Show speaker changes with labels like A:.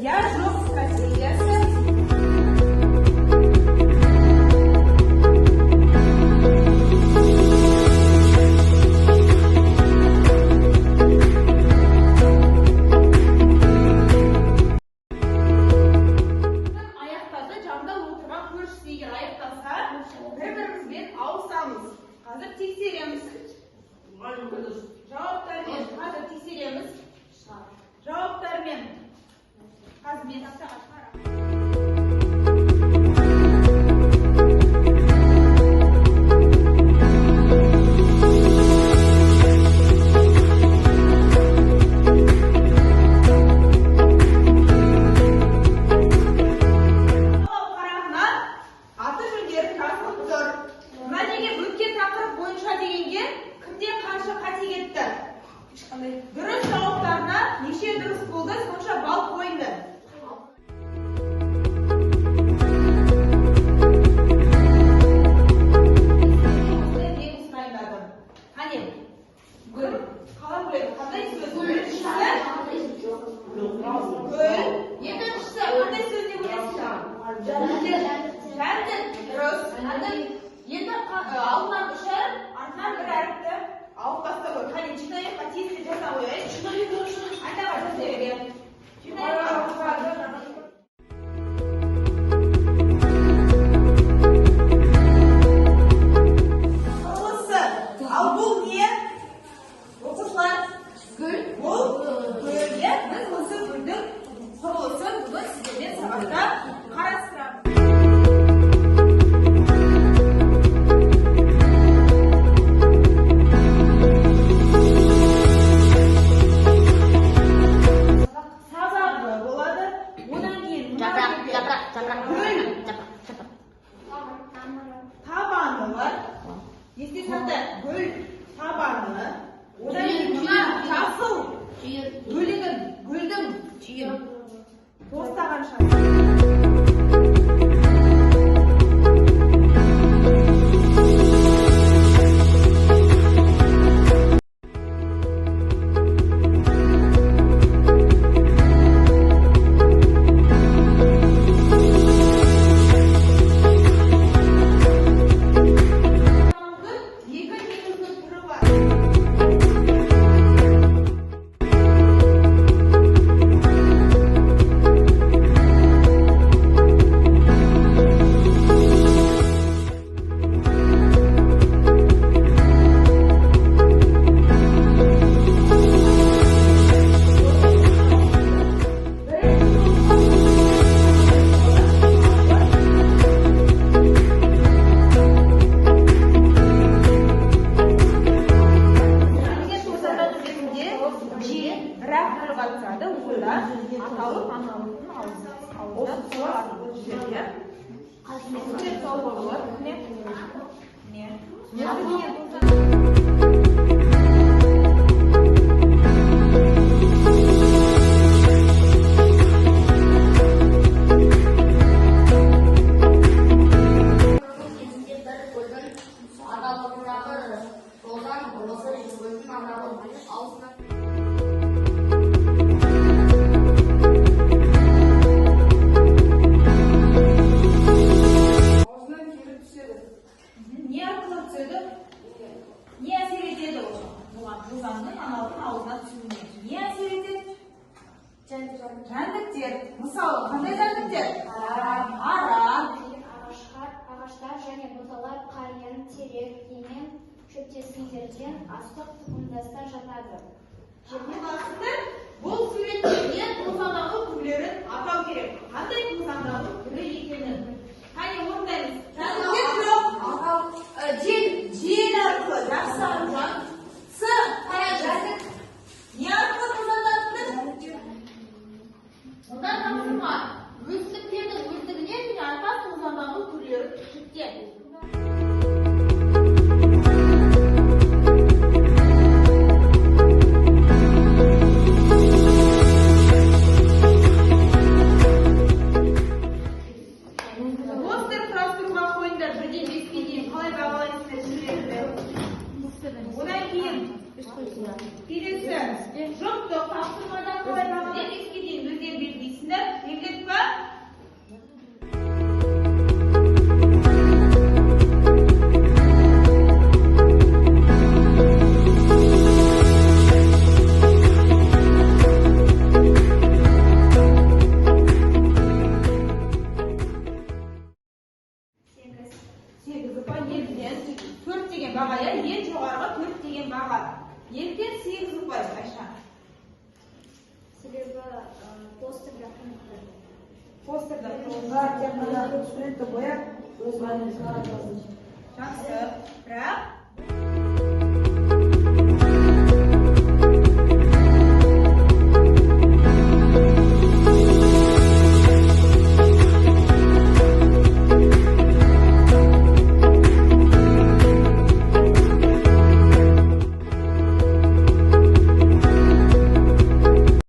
A: Я жоқ стратегиясы. Аяқтарды жанында отырған көршісі егер аяқтаса, бір-бірімізбен ауысамыз. Қазір тексереміз. Жауаптармен қазір тексереміз. Жауаптармен қазір мен тақтаға шығарамын. Дұрыс жауаптарына неше дұрыс болды, сонша балл қойынды. Мен ұстайдадым. Қане, гүл, қалай қойды? Қандай сөз? Біріншісі? Гүл. Екіншісі, қандай сөзіне көресіз? Жәндік. Дұрыс. Енді алдынан үш әріп, артынан бір әріпті алып баста қой. Қане, чинайыққа тезде жаза қойайын. Айдаға жаза берем. Құрылысы. Ал бұл не? Оқушылар. Гүл. Бұл гүлде біз осы гүлдің құрылысын бүгін сіздермен сабақта қарастырамыз. Табаны бар. Есте сәтті гүл табаны. Одан кейін жасыл бөлігін, гүлдің тостаған шасы. Жәндіктер, мысалы, қандай жәндіктер? Аран,
B: ағаштар және бұталар, қайың, терек, емен, шөптесіндерден астық тұқымдастар жатады.
A: Бұл суреттерге тозаңдағы түрлерін атау керек. Қандай тозаңдағы түрі екенін? Қане орындаймыз. Жәндіктер жоқ. Жел арқылы жақсарған. С қара жәндік. Не арқылы тозаңдатты? Одан тапсырма. Өздіктердің өздігінен арқа тозаңдағы түрлерін жіктен. Келесі, жұпты тапсырмадан қалай бағалап еске дейін өздері белгілейсіңдер. постерді
C: тек қана суретті бояп өз мәнін шығарып жазу.
A: жақсы, бірақ